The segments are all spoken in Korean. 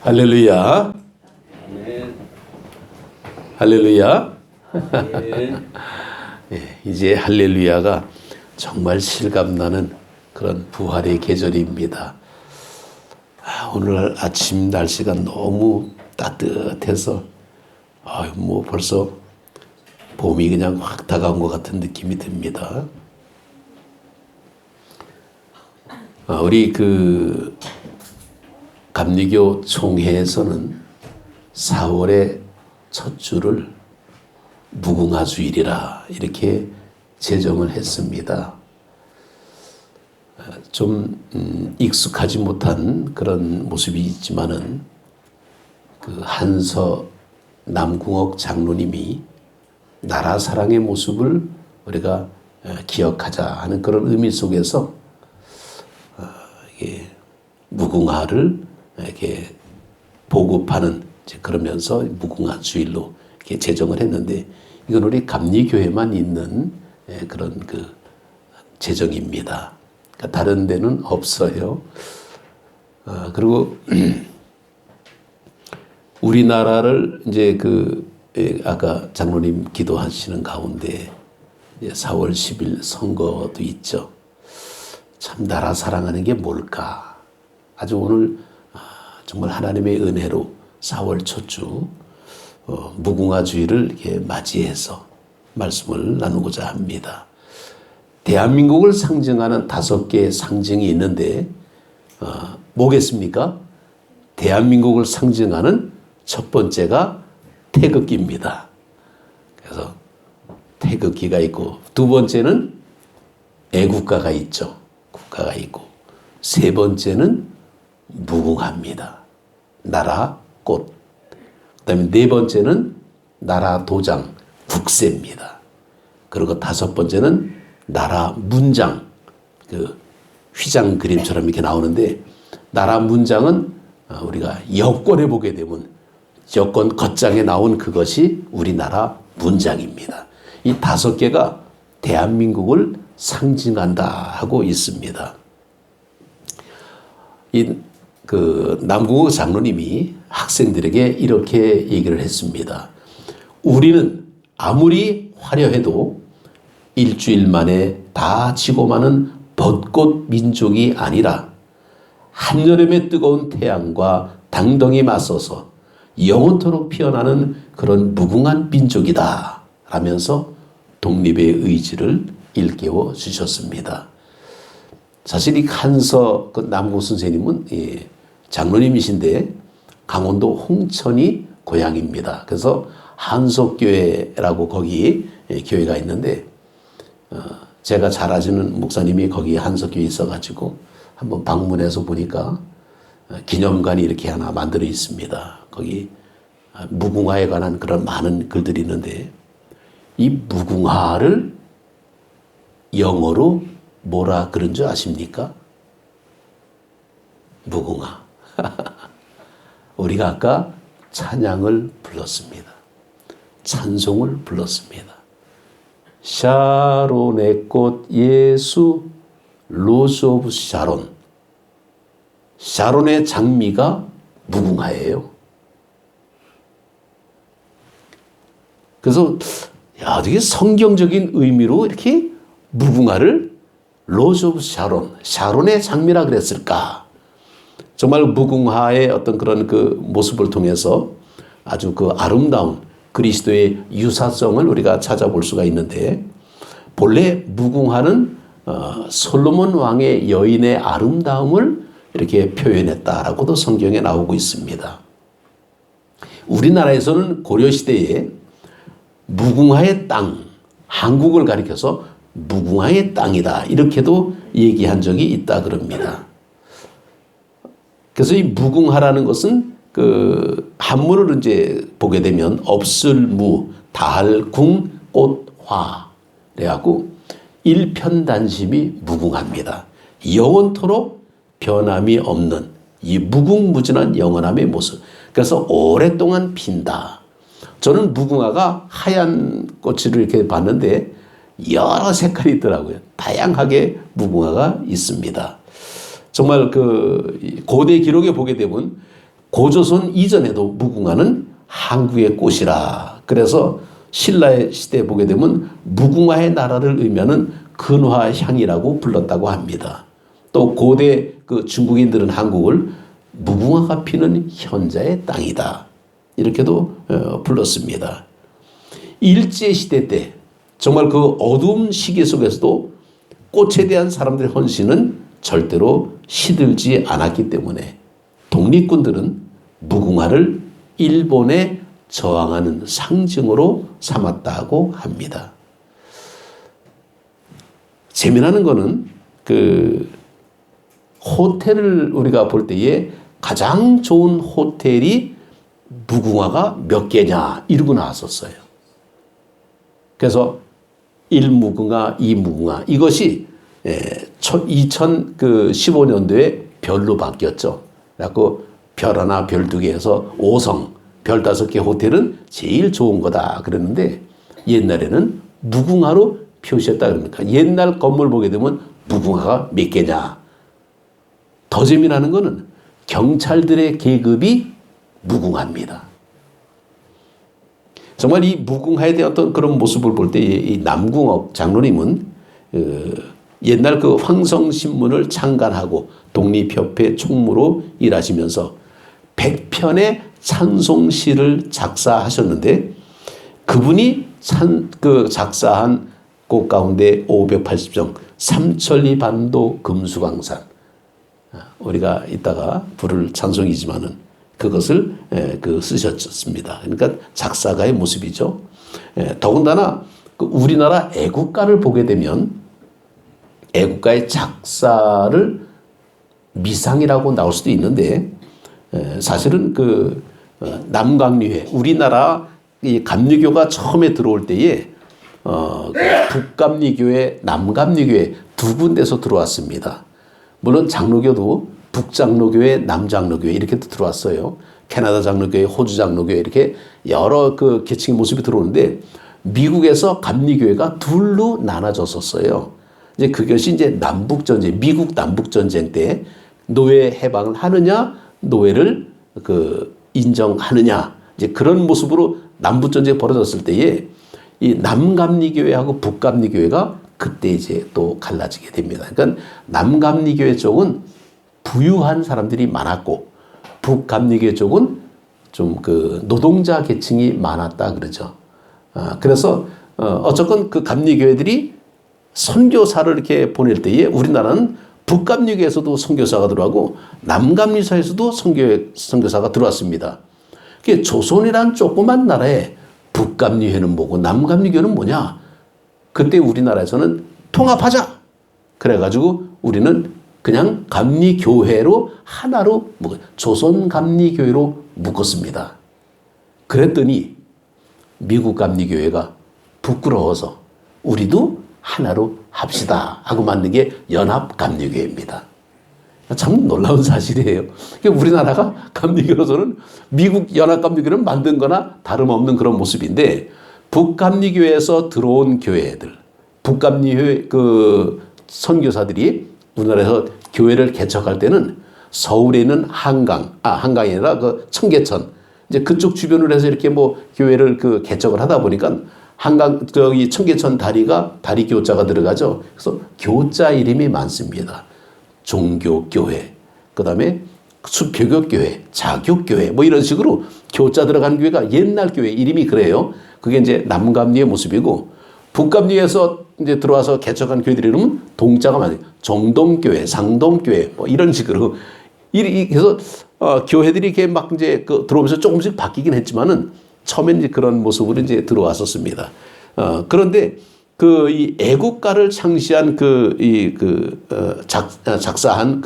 할렐루야. 할렐루야. 이제 할렐루야가 정말 실감나는 그런 부활의 계절입니다. 오늘 아침 날씨가 너무 따뜻해서 벌써 봄이 그냥 확 다가온 것 같은 느낌이 듭니다. 우리 감리교 총회에서는 4월의 첫 주를 무궁화 주일이라 이렇게 제정을 했습니다. 좀 익숙하지 못한 그런 모습이 있지만은 한서 남궁옥 장로님이 나라 사랑의 모습을 우리가 기억하자 하는 그런 의미 속에서 무궁화를 이렇게 보급하는, 그러면서 무궁화 주일로 이렇게 제정을 했는데, 이건 우리 감리교회만 있는 그런 제정입니다. 그러니까 다른 데는 없어요. 그리고 우리나라를 이제 아까 장로님 기도하시는 가운데 4월 10일 선거도 있죠. 참 나라 사랑하는 게 뭘까? 아주 오늘 정말 하나님의 은혜로 4월 첫 주 무궁화 주일을 이렇게 맞이해서 말씀을 나누고자 합니다. 대한민국을 상징하는 5개의 상징이 있는데 뭐겠습니까? 대한민국을 상징하는 첫 번째가 태극기입니다. 그래서 태극기가 있고, 두 번째는 애국가가 있죠. 국가가 있고, 세 번째는 무궁화입니다. 나라 꽃. 그다음에 네 번째는 나라 도장 국세입니다. 그리고 다섯 번째는 나라 문장, 휘장 그림처럼 이렇게 나오는데, 나라 문장은 우리가 여권에 보게 되면 여권 겉장에 나온 그것이 우리나라 문장입니다. 이 5개가 대한민국을 상징한다 하고 있습니다. 남궁옥 장로님이 학생들에게 이렇게 얘기를 했습니다. 우리는 아무리 화려해도 일주일 만에 다 지고 마는 벚꽃 민족이 아니라 한여름의 뜨거운 태양과 당덩이 맞서서 영원토록 피어나는 그런 무궁한 민족이다 라면서 독립의 의지를 일깨워 주셨습니다. 사실 이 한서 남궁옥 선생님은 장로님이신데 강원도 홍천이 고향입니다. 그래서 한석교회라고 거기 교회가 있는데, 제가 잘 아시는 목사님이 거기 한석교회에 있어가지고 한번 방문해서 보니까 기념관이 이렇게 하나 만들어 있습니다. 거기 무궁화에 관한 그런 많은 글들이 있는데, 이 무궁화를 영어로 뭐라 그런 줄 아십니까? 무궁화. 우리가 아까 찬양을 불렀습니다. 찬송을 불렀습니다. 샤론의 꽃 예수 로즈 오브 샤론. 샤론의 장미가 무궁화예요. 그래서 되게 성경적인 의미로 이렇게 무궁화를 로즈 오브 샤론, 샤론의 장미라 그랬을까? 정말 무궁화의 어떤 그런 모습을 통해서 아주 아름다운 그리스도의 유사성을 우리가 찾아볼 수가 있는데, 본래 무궁화는 솔로몬 왕의 여인의 아름다움을 이렇게 표현했다라고도 성경에 나오고 있습니다. 우리나라에서는 고려시대에 무궁화의 땅, 한국을 가리켜서 무궁화의 땅이다 이렇게도 얘기한 적이 있다 그럽니다. 그래서 이 무궁화라는 것은 한문을 이제 보게 되면 업술무, 달궁, 꽃화 그래갖고 일편단심이 무궁화입니다. 영원토록 변함이 없는 이 무궁무진한 영원함의 모습. 그래서 오랫동안 핀다. 저는 무궁화가 하얀 꽃을 이렇게 봤는데 여러 색깔이 있더라고요. 다양하게 무궁화가 있습니다. 정말 고대 기록에 보게 되면 고조선 이전에도 무궁화는 한국의 꽃이라. 그래서 신라의 시대에 보게 되면 무궁화의 나라를 의미하는 근화향이라고 불렀다고 합니다. 또 고대 그 중국인들은 한국을 무궁화가 피는 현자의 땅이다, 이렇게도 불렀습니다. 일제시대 때 정말 그 어두운 시기 속에서도 꽃에 대한 사람들의 헌신은 절대로 시들지 않았기 때문에 독립군들은 무궁화를 일본에 저항하는 상징으로 삼았다고 합니다. 재미나는 거는 그 호텔을 우리가 볼 때에 가장 좋은 호텔이 무궁화가 몇 개냐 이러고 나왔었어요. 그래서 1무궁화, 2무궁화 이것이 2015년도에 별로 바뀌었죠. 그래서 별 하나, 별 두 개에서 5성, 별 5개 호텔은 제일 좋은 거다 그랬는데 옛날에는 무궁화로 표시했다 그럽니까? 옛날 건물 보게 되면 무궁화가 몇 개냐. 더 재미나는 거는 경찰들의 계급이 무궁화입니다. 정말 이 무궁화에 대한 어떤 그런 모습을 볼 때 이 남궁옥 장로님은 옛날 그 황성신문을 창간하고 독립협회 총무로 일하시면서 100편의 찬송시를 작사하셨는데 그분이 작사한 곡 가운데 580정 삼천리 반도 금수강산, 우리가 이따가 부를 찬송이지만은 그것을 쓰셨습니다. 그러니까 작사가의 모습이죠. 더군다나 그 우리나라 애국가를 보게 되면 애국가의 작사를 미상이라고 나올 수도 있는데 사실은 그 남감리회, 우리나라 이 감리교가 처음에 들어올 때에 북감리교회, 남감리교회 두 군데서 들어왔습니다. 물론 장로교도 북장로교회, 남장로교회 이렇게 들어왔어요. 캐나다 장로교회, 호주 장로교회 이렇게 여러 그 계층의 모습이 들어오는데 미국에서 감리교회가 둘로 나눠졌었어요. 이제 그것이 이제 남북전쟁, 미국 남북전쟁 때 노예 해방을 하느냐, 노예를 인정하느냐, 이제 그런 모습으로 남북전쟁이 벌어졌을 때에 이 남감리교회하고 북감리교회가 그때 이제 또 갈라지게 됩니다. 그러니까 남감리교회 쪽은 부유한 사람들이 많았고 북감리교회 쪽은 좀 그 노동자 계층이 많았다 그러죠. 그래서 어쨌건 그 감리교회들이 선교사를 이렇게 보낼 때에 우리나라는 북감리교회에서도 선교사가 들어가고 남감리사에서도 선교사가 들어왔습니다. 그게 조선이란 조그만 나라에 북감리교회는 뭐고 남감리교회는 뭐냐? 그때 우리나라에서는 통합하자. 그래가지고 우리는 그냥 감리교회로 하나로 조선감리교회로 묶었습니다. 그랬더니 미국 감리교회가 부끄러워서 우리도 하나로 합시다 하고 만든 게 연합감리교회입니다. 참 놀라운 사실이에요. 우리나라가 감리교로서는 미국 연합감리교를 만든 거나 다름없는 그런 모습인데 북감리교회에서 들어온 교회들, 북감리교회 그 선교사들이 우리나라에서 교회를 개척할 때는 서울에 있는 한강이 아니라 그 청계천, 이제 그쪽 주변으로 해서 이렇게 교회를 개척을 하다 보니까 청계천 다리 교자가 들어가죠. 그래서 교자 이름이 많습니다. 종교교회, 그 다음에 수표교교회, 자교교회, 이런 식으로 교자 들어간 교회가 옛날 교회 이름이 그래요. 그게 이제 남감리의 모습이고, 북감리에서 이제 들어와서 개척한 교회들 이름은 동자가 많아요. 정동교회, 상동교회, 이런 식으로. 그래서, 교회들이 이렇게 막 이제 들어오면서 조금씩 바뀌긴 했지만은 처음엔 이제 그런 모습으로 이제 들어왔었습니다. 그런데 이 애국가를 창시한 작사한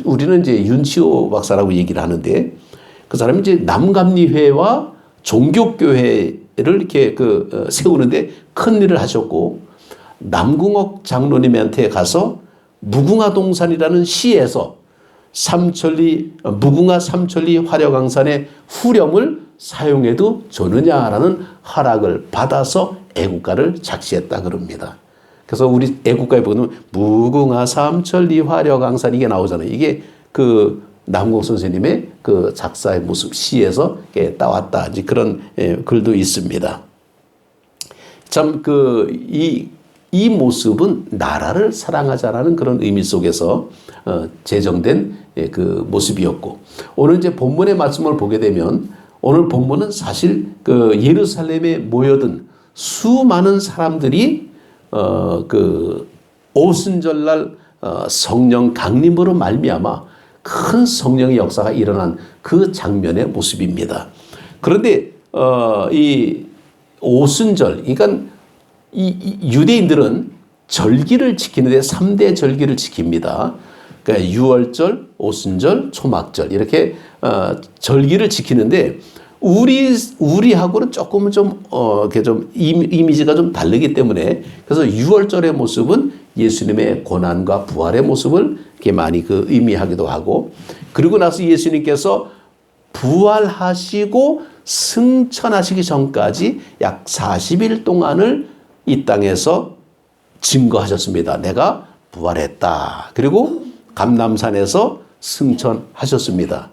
우리는 이제 윤치호 박사라고 얘기를 하는데 그 사람이 이제 남감리회와 종교교회를 이렇게 세우는데 큰 일을 하셨고 남궁옥 장로님한테 가서 무궁화동산이라는 시에서 무궁화 삼천리 화려강산의 후렴을 사용해도 좋느냐라는 허락을 받아서 애국가를 작시했다 그럽니다. 그래서 우리 애국가에 보면 무궁화 삼천리 화려강산 이게 나오잖아요. 이게 남궁 선생님의 그 작사의 모습 시에서 따왔다. 이제 그런 글도 있습니다. 참 이 모습은 나라를 사랑하자라는 그런 의미 속에서 제정된 그 모습이었고, 오늘 이제 본문의 말씀을 보게 되면 오늘 본문은 사실 그 예루살렘에 모여든 수많은 사람들이 그 오순절날 성령 강림으로 말미암아 큰 성령의 역사가 일어난 그 장면의 모습입니다. 그런데 이 오순절, 그러니까 이 유대인들은 절기를 지키는데 3대 절기를 지킵니다. 그러니까 유월절, 오순절, 초막절 이렇게 절기를 지키는데 우리하고는 조금은 좀 이미지가 좀 다르기 때문에, 그래서 유월절의 모습은 예수님의 고난과 부활의 모습을 이렇게 많이 의미하기도 하고, 그리고 나서 예수님께서 부활하시고 승천하시기 전까지 약 40일 동안을 이 땅에서 증거하셨습니다. 내가 부활했다. 그리고 감람산에서 승천하셨습니다.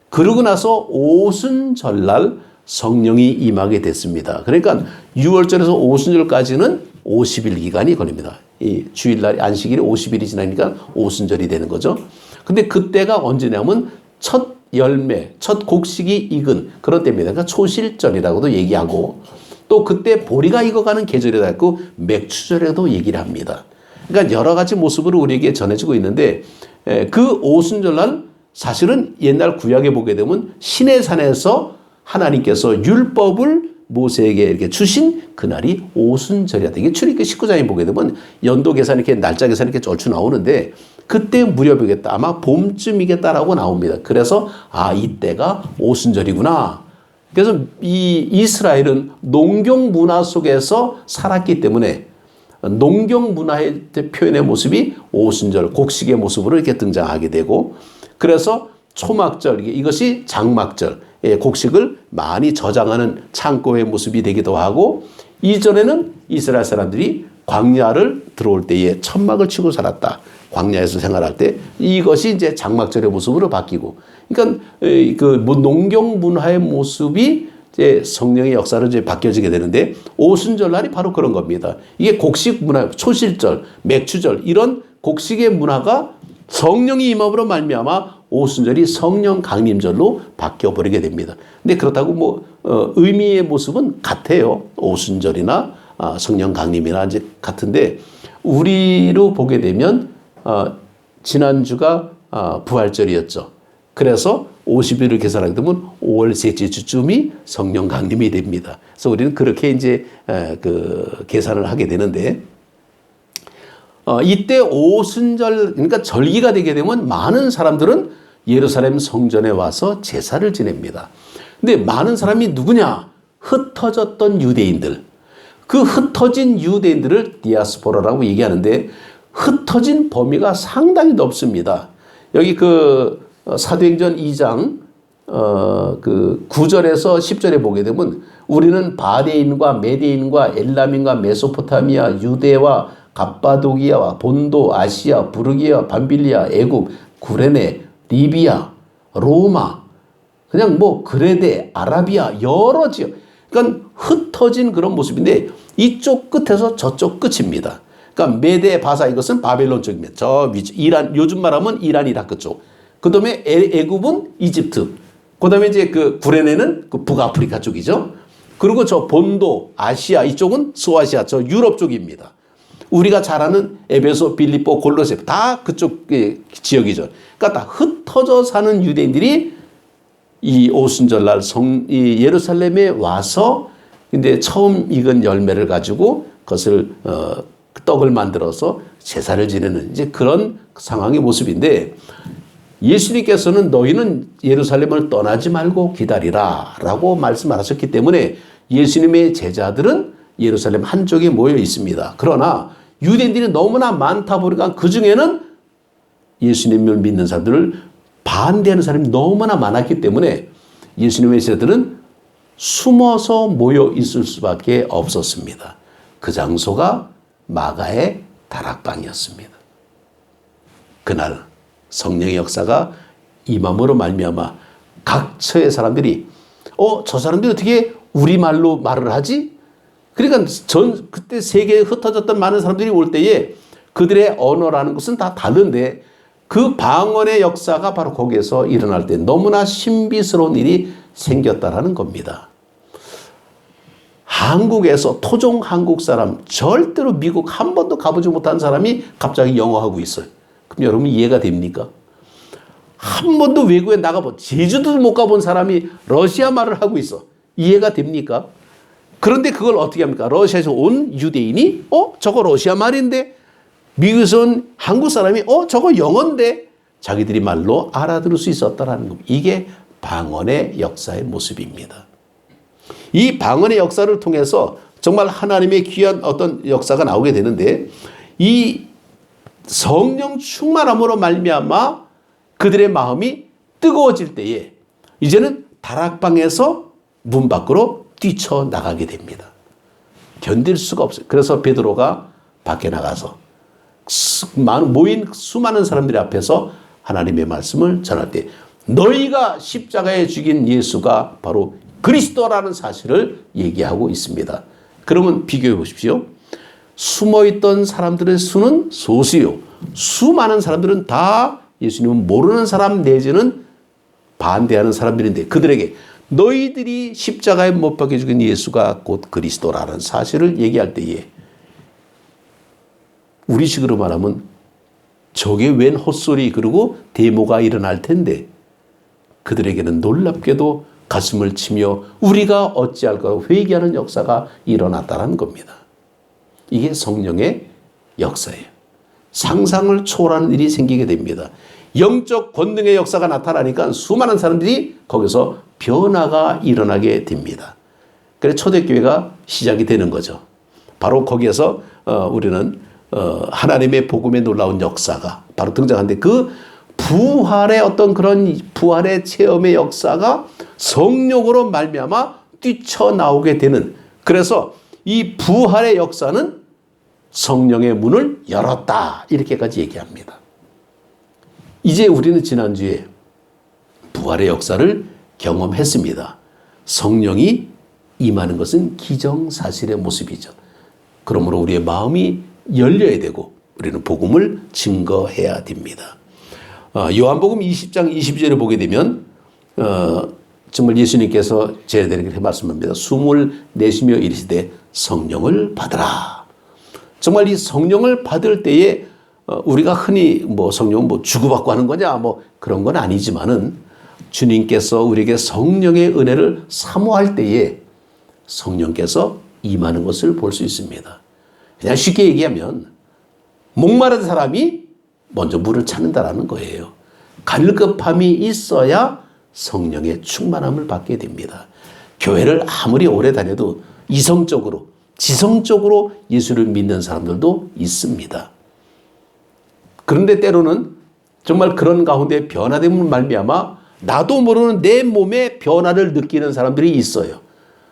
그러고 나서 오순절날 성령이 임하게 됐습니다. 그러니까 6월절에서 오순절까지는 50일 기간이 걸립니다. 이 주일날 안식일이 50일이 지나니까 오순절이 되는 거죠. 근데 그때가 언제냐면 첫 열매, 첫 곡식이 익은 그런 때입니다. 그러니까 초실절이라고도 얘기하고, 또 그때 보리가 익어가는 계절이라 했고 맥추절에도 얘기를 합니다. 그러니까 여러 가지 모습으로 우리에게 전해지고 있는데, 그 오순절날 사실은 옛날 구약에 보게 되면 시내산에서 하나님께서 율법을 모세에게 이렇게 주신 그날이 오순절이다. 이게 출애굽기 19장에 보게 되면 연도 계산 이렇게 날짜 계산 이렇게 쫄추 나오는데, 그때 무렵이겠다. 아마 봄쯤이겠다라고 나옵니다. 그래서 이때가 오순절이구나. 그래서 이 이스라엘은 농경 문화 속에서 살았기 때문에 농경 문화의 표현의 모습이 오순절, 곡식의 모습으로 이렇게 등장하게 되고, 그래서 초막절, 이것이 장막절, 곡식을 많이 저장하는 창고의 모습이 되기도 하고, 이전에는 이스라엘 사람들이 광야를 들어올 때에 천막을 치고 살았다. 광야에서 생활할 때 이것이 이제 장막절의 모습으로 바뀌고, 그러니까 농경 문화의 모습이 이제 성령의 역사로 이제 바뀌어지게 되는데, 오순절 날이 바로 그런 겁니다. 이게 곡식 문화, 초실절, 맥추절 이런 곡식의 문화가 성령이 임함으로 말미암아 오순절이 성령 강림절로 바뀌어 버리게 됩니다. 근데 그렇다고 의미의 모습은 같아요. 오순절이나 성령 강림이나 이제 같은데, 우리로 보게 되면 지난주가 부활절이었죠. 그래서 50일을 계산하게 되면 5월 셋째 주쯤이 성령 강림이 됩니다. 그래서 우리는 그렇게 이제 계산을 하게 되는데, 이때 오순절, 그러니까 절기가 되게 되면 많은 사람들은 예루살렘 성전에 와서 제사를 지냅니다. 근데 많은 사람이 누구냐? 흩어졌던 유대인들. 그 흩어진 유대인들을 디아스포라라고 얘기하는데, 흩어진 범위가 상당히 넓습니다. 여기 사도행전 2장 9절에서 10절에 보게 되면, 우리는 바데인과 메데인과 엘람인과 메소포타미아, 유대와 갑바도기아와 본도, 아시아, 부르기아, 밤빌리아, 애굽, 구레네, 리비아, 로마, 그냥 그레데, 아라비아 여러 지역, 그러니까 흩어진 그런 모습인데, 이쪽 끝에서 저쪽 끝입니다. 그러니까 메데 바사, 이것은 바벨론 쪽입니다. 저 위쪽 이란, 요즘 말하면 이란 이라크 쪽. 그다음에 애굽은 이집트. 그다음에 이제 구레네는 북아프리카 쪽이죠. 그리고 저 본도, 아시아 이쪽은 소아시아, 저 유럽 쪽입니다. 우리가 잘 아는 에베소, 빌립보, 골로새 다 그쪽 지역이죠. 그러니까 다 흩어져 사는 유대인들이 이 오순절날 이 예루살렘에 와서 근데 처음 익은 열매를 가지고 그것을 떡을 만들어서 제사를 지내는 이제 그런 상황의 모습인데, 예수님께서는 너희는 예루살렘을 떠나지 말고 기다리라 라고 말씀하셨기 때문에 예수님의 제자들은 예루살렘 한쪽에 모여 있습니다. 그러나 유대인들이 너무나 많다 보니까 그 중에는 예수님을 믿는 사람들을 반대하는 사람이 너무나 많았기 때문에 예수님의 제자들은 숨어서 모여 있을 수밖에 없었습니다. 그 장소가 마가의 다락방이었습니다. 그날 성령의 역사가 임함으로 말미암아 각처의 사람들이 저 사람들이 어떻게 우리말로 말을 하지? 그러니까 그때 세계에 흩어졌던 많은 사람들이 올 때에 그들의 언어라는 것은 다 다른데 그 방언의 역사가 바로 거기에서 일어날 때 너무나 신비스러운 일이 생겼다라는 겁니다. 한국에서 토종 한국 사람, 절대로 미국 한 번도 가보지 못한 사람이 갑자기 영어하고 있어요. 그럼 여러분 이해가 됩니까? 한 번도 외국에 제주도도 못 가본 사람이 러시아 말을 하고 있어. 이해가 됩니까? 그런데 그걸 어떻게 합니까? 러시아에서 온 유대인이 저거 러시아 말인데, 미국에서 온 한국 사람이 저거 영어인데, 자기들이 말로 알아들을 수 있었다라는 겁니다. 이게 방언의 역사의 모습입니다. 이 방언의 역사를 통해서 정말 하나님의 귀한 어떤 역사가 나오게 되는데, 이 성령 충만함으로 말미암아 그들의 마음이 뜨거워질 때에 이제는 다락방에서 문 밖으로 뛰쳐나가게 됩니다. 견딜 수가 없어요. 그래서 베드로가 밖에 나가서 모인 수많은 사람들 앞에서 하나님의 말씀을 전할 때 너희가 십자가에 죽인 예수가 바로 그리스도라는 사실을 얘기하고 있습니다. 그러면 비교해 보십시오. 숨어있던 사람들의 수는 소수요. 수많은 사람들은 다 예수님은 모르는 사람 내지는 반대하는 사람들인데, 그들에게 너희들이 십자가에 못 박혀 죽인 예수가 곧 그리스도라는 사실을 얘기할 때에 우리식으로 말하면 저게 웬 헛소리, 그리고 데모가 일어날 텐데 그들에게는 놀랍게도 가슴을 치며 우리가 어찌할까 회개하는 역사가 일어났다는 겁니다. 이게 성령의 역사예요. 상상을 초월하는 일이 생기게 됩니다. 영적 권능의 역사가 나타나니까 수많은 사람들이 거기서 변화가 일어나게 됩니다. 그래서 초대교회가 시작이 되는 거죠. 바로 거기에서 우리는 하나님의 복음의 놀라운 역사가 바로 등장하는데, 그 부활의 어떤 그런 부활의 체험의 역사가 성령으로 말미암아 뛰쳐나오게 되는, 그래서 이 부활의 역사는 성령의 문을 열었다, 이렇게까지 얘기합니다. 이제 우리는 지난주에 부활의 역사를 경험했습니다. 성령이 임하는 것은 기정사실의 모습이죠. 그러므로 우리의 마음이 열려야 되고 우리는 복음을 증거해야 됩니다. 요한복음 20장 22절에 보게 되면 정말 예수님께서 제자들에게 말씀합니다. 숨을 내쉬며 이르시되 성령을 받으라. 정말 이 성령을 받을 때에 우리가 흔히 성령 주고받고 하는 거냐 그런 건 아니지만은, 주님께서 우리에게 성령의 은혜를 사모할 때에 성령께서 임하는 것을 볼 수 있습니다. 그냥 쉽게 얘기하면 목마른 사람이 먼저 물을 찾는다라는 거예요. 갈급함이 있어야 성령의 충만함을 받게 됩니다. 교회를 아무리 오래 다녀도 이성적으로, 지성적으로 예수를 믿는 사람들도 있습니다. 그런데 때로는 정말 그런 가운데 변화됨을 말미암아 나도 모르는 내 몸의 변화를 느끼는 사람들이 있어요.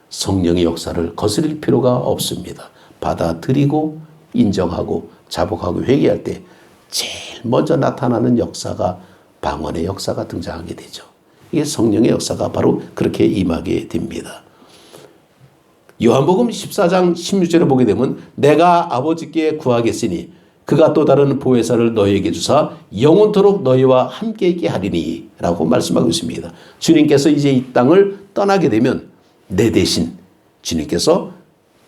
성령의 역사를 거스릴 필요가 없습니다. 받아들이고 인정하고 자복하고 회개할 때 제일 먼저 나타나는 역사가 방언의 역사가 등장하게 되죠. 이게 성령의 역사가 바로 그렇게 임하게 됩니다. 요한복음 14장 16절에 보게 되면 내가 아버지께 구하겠으니 그가 또 다른 보혜사를 너희에게 주사 영원토록 너희와 함께 있게 하리니 라고 말씀하고 있습니다. 주님께서 이제 이 땅을 떠나게 되면 내 대신 주님께서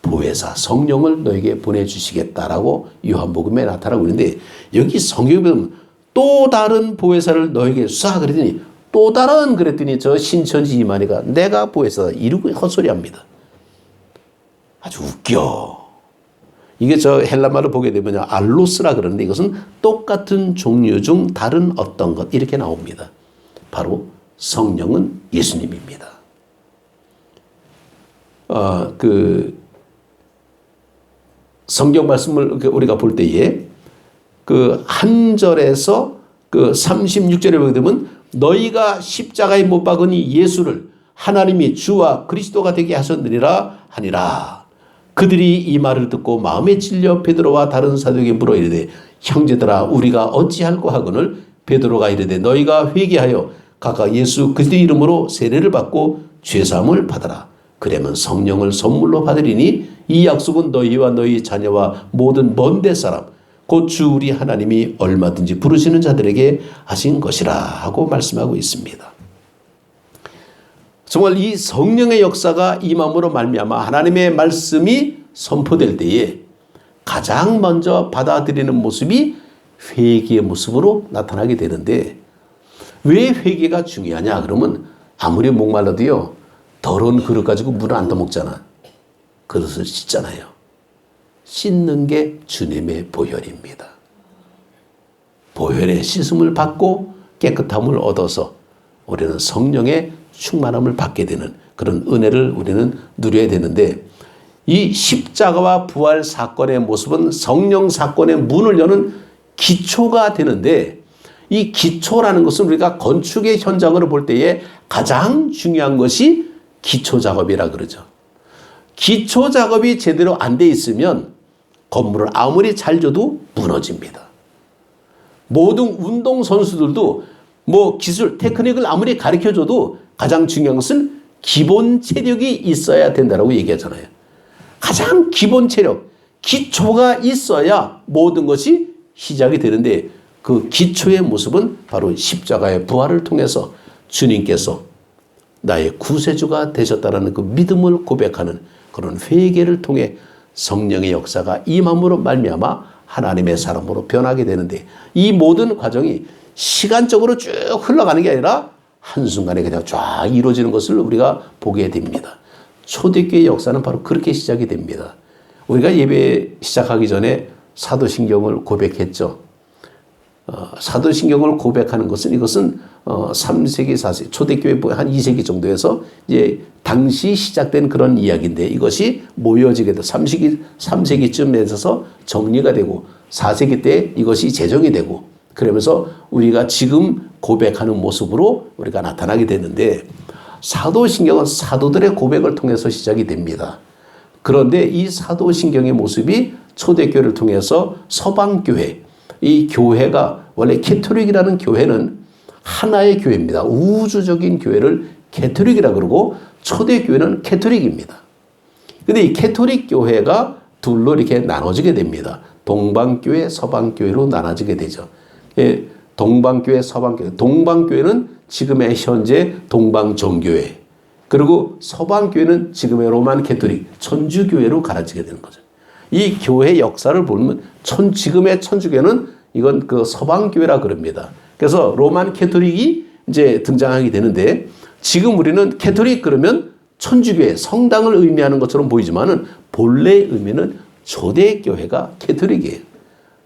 보혜사 성령을 너에게 보내주시겠다라고 요한복음에 나타나고 있는데, 여기 성경에 보면 또 다른 보혜사를 너에게 주사 그랬더니 또 다른 그랬더니 저 신천지 이만희가 내가 보혜사다 이러고 헛소리합니다. 아주 웃겨. 이게 저 헬라말을 보게 되면 알로스라 그러는데 이것은 똑같은 종류 중 다른 어떤 것 이렇게 나옵니다. 바로 성령은 예수님입니다. 성경 말씀을 우리가 볼 때에 그 한 절에서 그 36절에 보게 되면 너희가 십자가에 못 박으니 예수를 하나님이 주와 그리스도가 되게 하셨느니라 하니라. 그들이 이 말을 듣고 마음에 찔려 베드로와 다른 사도에게 물어 이르되 형제들아 우리가 어찌할꼬 하거늘 베드로가 이르되 너희가 회개하여 각각 예수 그리스도 이름으로 세례를 받고 죄사함을 받아라. 그러면 성령을 선물로 받으리니 이 약속은 너희와 너희 자녀와 모든 먼데 사람 곧 주 우리 하나님이 얼마든지 부르시는 자들에게 하신 것이라 하고 말씀하고 있습니다. 정말 이 성령의 역사가 임함으로 말미암아 하나님의 말씀이 선포될 때에 가장 먼저 받아들이는 모습이 회개의 모습으로 나타나게 되는데, 왜 회개가 중요하냐 그러면 아무리 목말라도요 더러운 그릇 가지고 물을 안 떠먹잖아. 그릇을 씻잖아요. 씻는 게 주님의 보혈입니다. 보혈의 씻음을 받고 깨끗함을 얻어서 우리는 성령의 충만함을 받게 되는 그런 은혜를 우리는 누려야 되는데, 이 십자가와 부활 사건의 모습은 성령 사건의 문을 여는 기초가 되는데, 이 기초라는 것은 우리가 건축의 현장으로 볼 때에 가장 중요한 것이 기초 작업이라 그러죠. 기초 작업이 제대로 안 돼 있으면 건물을 아무리 잘 줘도 무너집니다. 모든 운동 선수들도 뭐 기술, 테크닉을 아무리 가르쳐 줘도 가장 중요한 것은 기본 체력이 있어야 된다고 얘기하잖아요. 가장 기본 체력, 기초가 있어야 모든 것이 시작이 되는데, 그 기초의 모습은 바로 십자가의 부활을 통해서 주님께서 나의 구세주가 되셨다는 그 믿음을 고백하는 그런 회개를 통해 성령의 역사가 임함으로 말미암아 하나님의 사람으로 변하게 되는데, 이 모든 과정이 시간적으로 쭉 흘러가는 게 아니라 한순간에 그냥 쫙 이루어지는 것을 우리가 보게 됩니다. 초대교회 역사는 바로 그렇게 시작이 됩니다. 우리가 예배 시작하기 전에 사도신경을 고백했죠. 사도신경을 고백하는 것은, 이것은 3세기, 4세기, 초대교회 한 2세기 정도에서 이제 당시 시작된 그런 이야기인데, 이것이 모여지게 돼서 3세기쯤에 있어서 정리가 되고 4세기 때 이것이 제정이 되고, 그러면서 우리가 지금 고백하는 모습으로 우리가 나타나게 되는데, 사도신경은 사도들의 고백을 통해서 시작이 됩니다. 그런데 이 사도신경의 모습이 초대교회를 통해서 서방교회, 이 교회가 원래 캐토릭이라는 교회는 하나의 교회입니다. 우주적인 교회를 캐토릭이라 그러고 초대교회는 캐토릭입니다. 근데 이 캐토릭 교회가 둘로 이렇게 나눠지게 됩니다. 동방교회, 서방교회로 나눠지게 되죠. 동방교회, 서방교회. 동방교회는 지금의 현재 동방정교회, 그리고 서방교회는 지금의 로만 캐토릭, 천주교회로 갈아지게 되는 거죠. 이 교회 역사를 보면 지금의 천주교회는 이건 그 서방교회라 그럽니다. 그래서 로만 캐토릭이 이제 등장하게 되는데, 지금 우리는 캐토릭 그러면 천주교회, 성당을 의미하는 것처럼 보이지만은 본래 의미는 초대교회가 캐토릭이에요.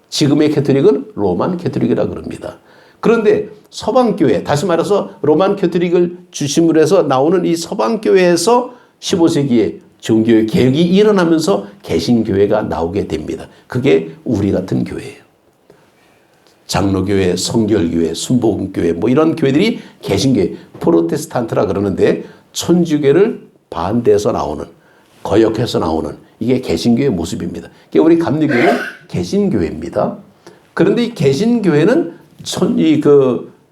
지금의 캐토릭은 로만 캐토릭이라 그럽니다. 그런데 서방교회, 다시 말해서 로만 캐토릭을 중심으로 해서 나오는 이 서방교회에서 15세기에 종교의 개혁이 일어나면서 개신교회가 나오게 됩니다. 그게 우리 같은 교회예요. 장로교회, 성결교회, 순복음교회 뭐 이런 교회들이 개신교회, 프로테스탄트라 그러는데, 천주교를 반대해서 나오는, 거역해서 나오는 이게 개신교의 모습입니다. 그러니까 우리 감리교회는 개신교회입니다. 그런데 이 개신교회는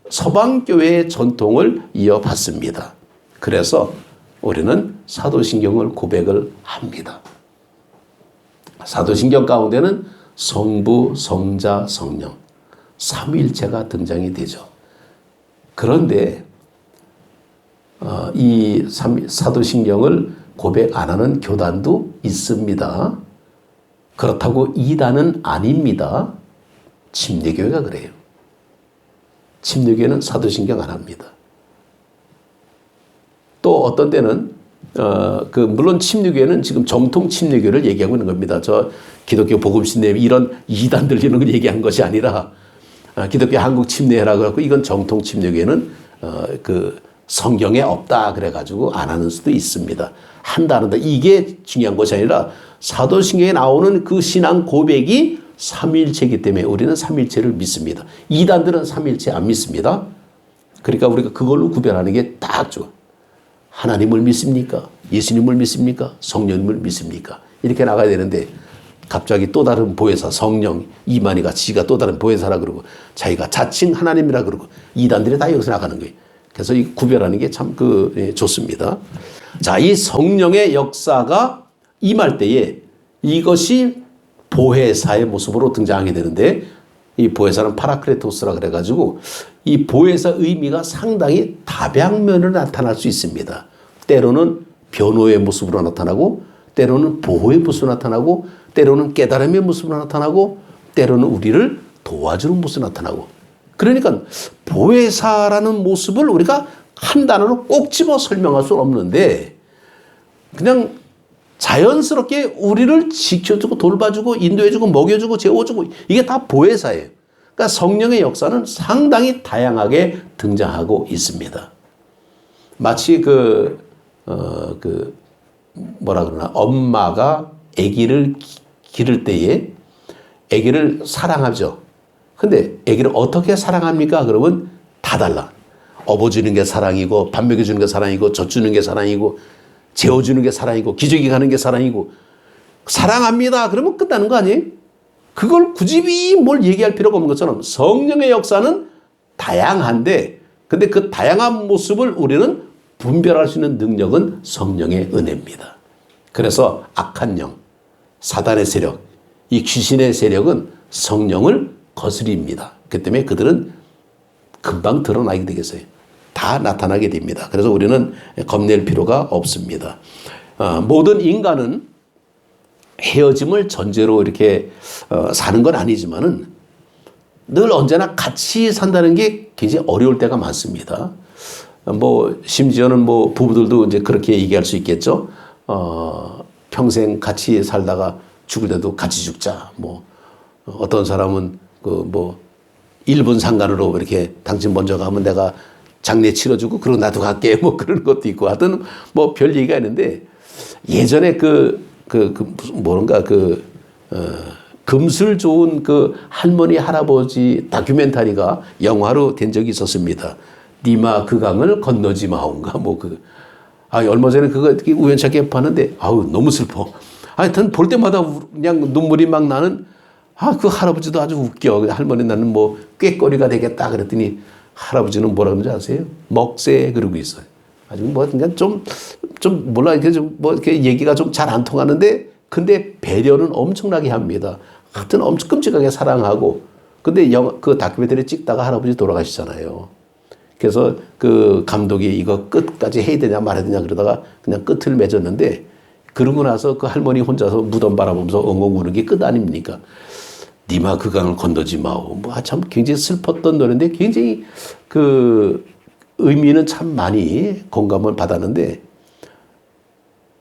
서방교회의 전통을 이어받습니다. 그래서 우리는 사도신경을 고백을 합니다. 사도신경 가운데는 성부, 성자, 성령, 삼위일체가 등장이 되죠. 그런데 이 사도신경을 고백 안 하는 교단도 있습니다. 그렇다고 이단은 아닙니다. 침례교회가 그래요. 침례교회는 사도신경 안 합니다. 또 어떤 때는 물론 침례교회는 지금 정통 침례교회를 얘기하고 있는 겁니다. 저 기독교 복음신례 이런 이단들 이런 걸 얘기한 것이 아니라 기독교 한국 침례회라고 하고, 이건 정통 침례교회는 그 성경에 없다 그래가지고 안 하는 수도 있습니다. 한다 안 한다 이게 중요한 것이 아니라 사도신경에 나오는 그 신앙 고백이 삼위일체이기 때문에 우리는 삼위일체를 믿습니다. 이단들은 삼위일체 안 믿습니다. 그러니까 우리가 그걸로 구별하는 게 딱 좋아. 하나님을 믿습니까? 예수님을 믿습니까? 성령님을 믿습니까? 이렇게 나가야 되는데, 갑자기 또 다른 보혜사 성령 이만희가 지가 또 다른 보혜사라 그러고 자기가 자칭 하나님이라 그러고 이단들이 다 여기서 나가는 거예요. 그래서 이 구별하는 게 참 좋습니다. 자, 이 성령의 역사가 임할 때에 이것이 보혜사의 모습으로 등장하게 되는데, 이 보혜사는 파라크레토스라 그래가지고 이 보혜사 의미가 상당히 다방면으로 나타날 수 있습니다. 때로는 변호의 모습으로 나타나고, 때로는 보호의 모습으로 나타나고, 때로는 깨달음의 모습으로 나타나고, 때로는 우리를 도와주는 모습으로 나타나고. 그러니까 보혜사라는 모습을 우리가 한 단어로 꼭 집어 설명할 수는 없는데, 그냥 자연스럽게 우리를 지켜주고 돌봐주고 인도해주고 먹여주고 재워주고, 이게 다 보혜사예요. 그러니까 성령의 역사는 상당히 다양하게 등장하고 있습니다. 마치 뭐라 그러나, 엄마가 아기를 기를 때에 아기를 사랑하죠. 근데 아기를 어떻게 사랑합니까? 그러면 다 달라. 업어주는 게 사랑이고, 밥 먹여주는 게 사랑이고, 젖주는 게 사랑이고, 재워주는 게 사랑이고, 기저귀 가는 게 사랑이고, 사랑합니다 그러면 끝나는 거 아니에요? 그걸 굳이 뭘 얘기할 필요가 없는 것처럼 성령의 역사는 다양한데, 근데 그 다양한 모습을 우리는 분별할 수 있는 능력은 성령의 은혜입니다. 그래서 악한 영, 사단의 세력, 이 귀신의 세력은 성령을 거스립니다. 그 때문에 그들은 금방 드러나게 되겠어요. 다 나타나게 됩니다. 그래서 우리는 겁낼 필요가 없습니다. 모든 인간은 헤어짐을 전제로 이렇게 사는 건 아니지만은 늘 언제나 같이 산다는 게 굉장히 어려울 때가 많습니다. 심지어는 부부들도 이제 그렇게 얘기할 수 있겠죠. 평생 같이 살다가 죽을 때도 같이 죽자. 어떤 사람은 1분 상관으로 이렇게 당신 먼저 가면 내가 장례 치러주고 그러고 나도 갈게 그런 것도 있고, 하여튼 별 얘기가 있는데, 예전에 금술 좋은 할머니 할아버지 다큐멘터리가 영화로 된 적이 있었습니다. 니마 그 강을 건너지 마온가 얼마 전에 그거 우연찮게 봤는데 너무 슬퍼. 하여튼 볼 때마다 그냥 눈물이 막 나는, 그 할아버지도 아주 웃겨. 할머니 나는 꾀꼬리가 되겠다 그랬더니 할아버지는 뭐라 그러는지 아세요? 먹새 그러고 있어요. 아주 그냥 좀 몰라, 이렇게 얘기가 좀 잘 안 통하는데, 근데 배려는 엄청나게 합니다. 하여튼 엄청 끔찍하게 사랑하고, 근데 그 다큐멘터리 찍다가 할아버지 돌아가시잖아요. 그래서 그 감독이 이거 끝까지 해야 되냐 말아야 되냐 그러다가 그냥 끝을 맺었는데, 그러고 나서 그 할머니 혼자서 무덤 바라보면서 엉엉 우는 게 끝 아닙니까? 니마 그 강을 건너지 마오. 참 굉장히 슬펐던 노래인데, 굉장히 의미는 참 많이 공감을 받았는데,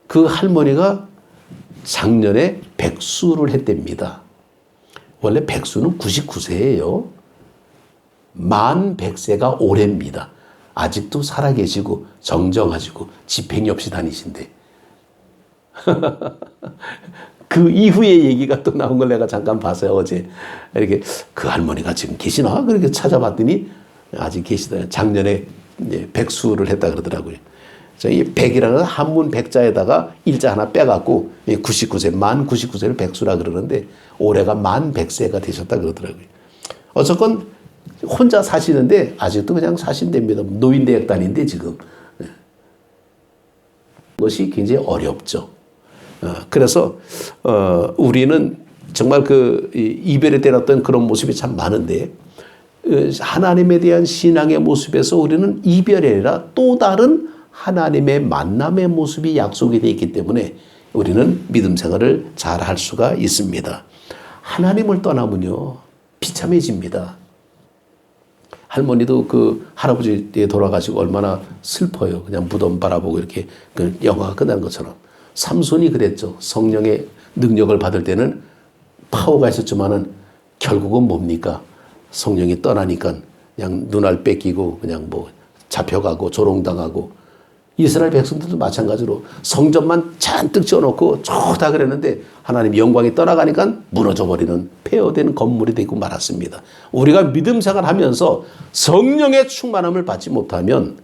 그 할머니가 작년에 백수를 했답니다. 원래 백수는 99세예요. 만 100세가 올해입니다. 아직도 살아계시고 정정하시고 집행이 없이 다니신데. 그 이후의 얘기가 또 나온 걸 내가 잠깐 봤어요, 어제. 이렇게 그 할머니가 지금 계시나? 그렇게 찾아봤더니 아직 계시다. 작년에 백수를 했다 그러더라고요. 이 백이라는 한문 백자에다가 일자 하나 빼갖고 99세, 만 99세를 백수라 그러는데 올해가 만 100세가 되셨다 그러더라고요. 어쨌건 혼자 사시는데 아직도 그냥 사신답니다. 노인대학단인데 지금. 것이 굉장히 어렵죠. 그래서 우리는 정말 이별에 때렸던 그런 모습이 참 많은데, 하나님에 대한 신앙의 모습에서 우리는 이별이 아니라 또 다른 하나님의 만남의 모습이 약속이 되어 있기 때문에 우리는 믿음 생활을 잘 할 수가 있습니다. 하나님을 떠나면요, 비참해집니다. 할머니도 할아버지 돌아가시고 얼마나 슬퍼요. 그냥 무덤 바라보고 이렇게 영화가 끝난 것처럼. 삼손이 그랬죠. 성령의 능력을 받을 때는 파워가 있었지만은 결국은 뭡니까? 성령이 떠나니까 그냥 눈알 뺏기고 그냥 잡혀가고 조롱당하고, 이스라엘 백성들도 마찬가지로 성전만 잔뜩 지어놓고 좋다 그랬는데 하나님 영광이 떠나가니까 무너져버리는 폐허되는 건물이 되고 말았습니다. 우리가 믿음 생활하면서 성령의 충만함을 받지 못하면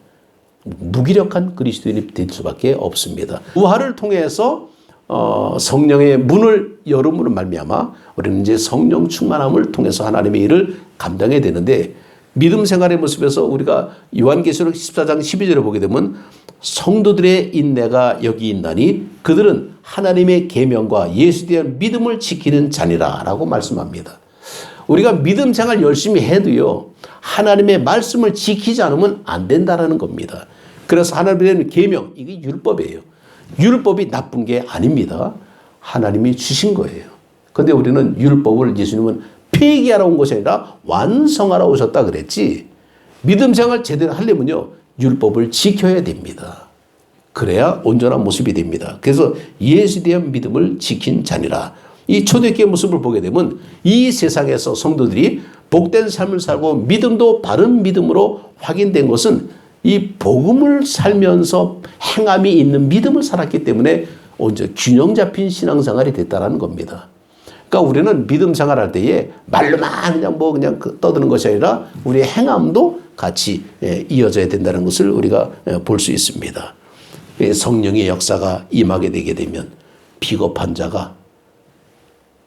무기력한 그리스도인이 될 수밖에 없습니다. 부활을 통해서 성령의 문을 열음으로 말미암아 우리는 이제 성령 충만함을 통해서 하나님의 일을 감당해야 되는데, 믿음 생활의 모습에서 우리가 요한계시록 14장 12절에 보게 되면 성도들의 인내가 여기 있나니 그들은 하나님의 계명과 예수에 대한 믿음을 지키는 자니라 라고 말씀합니다. 우리가 믿음 생활 열심히 해도요, 하나님의 말씀을 지키지 않으면 안 된다라는 겁니다. 그래서 하나님의 대한 계명, 이게 율법이에요. 율법이 나쁜 게 아닙니다. 하나님이 주신 거예요. 그런데 우리는 율법을 예수님은 폐기하러 온 것이 아니라 완성하러 오셨다 그랬지. 믿음 생활 제대로 하려면요, 율법을 지켜야 됩니다. 그래야 온전한 모습이 됩니다. 그래서 예수에 대한 믿음을 지킨 자니라. 이 초대교회 모습을 보게 되면 이 세상에서 성도들이 복된 삶을 살고 믿음도 바른 믿음으로 확인된 것은 이 복음을 살면서 행함이 있는 믿음을 살았기 때문에 언제 균형 잡힌 신앙생활이 됐다라는 겁니다. 그러니까 우리는 믿음 생활할 때에 말로만 그냥 떠드는 것이 아니라 우리의 행함도 같이 이어져야 된다는 것을 우리가 볼 수 있습니다. 성령의 역사가 임하게 되게 되면 비겁한 자가,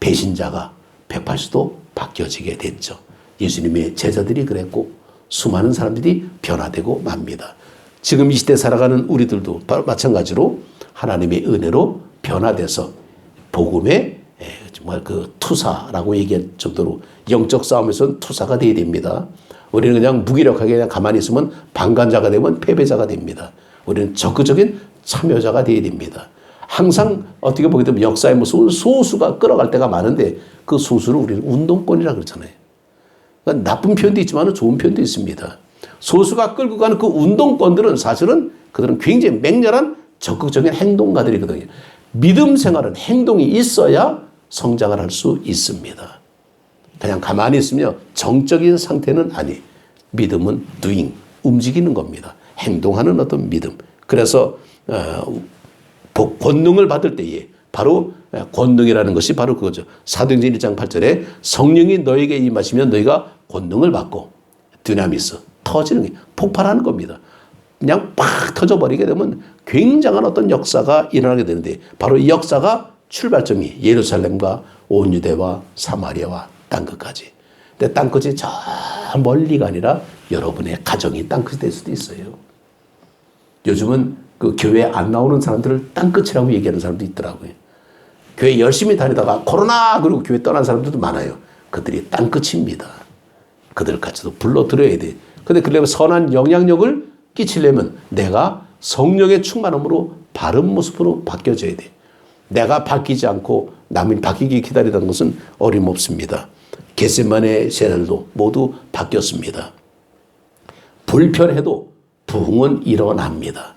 배신자가 180도 바뀌어지게 됐죠. 예수님의 제자들이 그랬고 수많은 사람들이 변화되고 맙니다. 지금 이 시대 살아가는 우리들도 마찬가지로 하나님의 은혜로 변화돼서 복음의 정말 그 투사라고 얘기할 정도로 영적 싸움에서는 투사가 되어야 됩니다. 우리는 그냥 무기력하게 그냥 가만히 있으면 방관자가 되면 패배자가 됩니다. 우리는 적극적인 참여자가 되어야 됩니다. 항상 어떻게 보게 되면 역사의 모습을 소수가 끌어갈 때가 많은데 그 소수를 우리는 운동권이라고 그러잖아요. 그러니까 나쁜 편도 있지만 좋은 편도 있습니다. 소수가 끌고 가는 그 운동권들은 사실은 그들은 굉장히 맹렬한 적극적인 행동가들이거든요. 믿음 생활은 행동이 있어야 성장을 할 수 있습니다. 그냥 가만히 있으면 정적인 상태는 아니. 믿음은 doing, 움직이는 겁니다. 행동하는 어떤 믿음. 그래서 권능을 받을 때에 바로 권능이라는 것이 바로 그거죠. 사도행전 1장 8절에 성령이 너에게 임하시면 너희가 권능을 받고 디나미스, 터지는 게 폭발하는 겁니다. 그냥 팍 터져버리게 되면 굉장한 어떤 역사가 일어나게 되는데 바로 이 역사가 출발점이 예루살렘과 온 유대와 사마리아와 땅끝까지. 근데 땅끝이 저 멀리가 아니라 여러분의 가정이 땅끝이 될 수도 있어요. 요즘은 그 교회 안 나오는 사람들을 땅끝이라고 얘기하는 사람도 있더라고요. 교회 열심히 다니다가 코로나 그리고 교회 떠난 사람들도 많아요. 그들이 땅끝입니다. 그들까지도 불러들여야 돼. 근데 그러려면 선한 영향력을 끼치려면 내가 성령의 충만함으로 바른 모습으로 바뀌어져야 돼. 내가 바뀌지 않고 남이 바뀌기 기다리던 것은 어림없습니다. 겟세마네 제자들도 모두 바뀌었습니다. 불편해도 부흥은 일어납니다.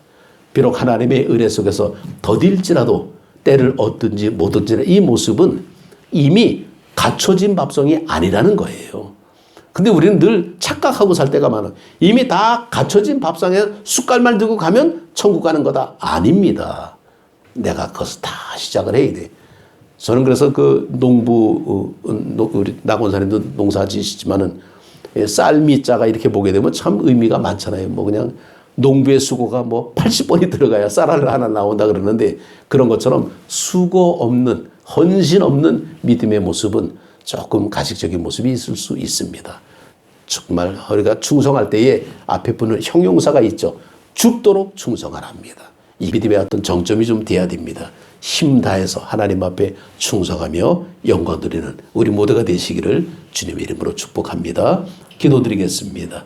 비록 하나님의 은혜 속에서 더딜지라도 때를 얻든지 못 얻든지 이 모습은 이미 갖춰진 밥성이 아니라는 거예요. 근데 우리는 늘 착각하고 살 때가 많아요. 이미 다 갖춰진 밥상에 숟갈만 들고 가면 천국 가는 거다. 아닙니다. 내가 그것을 다 시작을 해야 돼. 저는 그래서 그 우리 낙원사님도 농사 지시지만은 쌀미자가 이렇게 보게 되면 참 의미가 많잖아요. 뭐 그냥 농부의 수고가 뭐 80번이 들어가야 쌀 하나 나온다 그러는데 그런 것처럼 수고 없는, 헌신 없는 믿음의 모습은 조금 가식적인 모습이 있을 수 있습니다. 정말 우리가 충성할 때에 앞에 붙는 형용사가 있죠. 죽도록 충성하랍니다. 이 믿음의 어떤 정점이 좀 돼야 됩니다. 힘 다해서 하나님 앞에 충성하며 영광 드리는 우리 모두가 되시기를 주님의 이름으로 축복합니다. 기도드리겠습니다.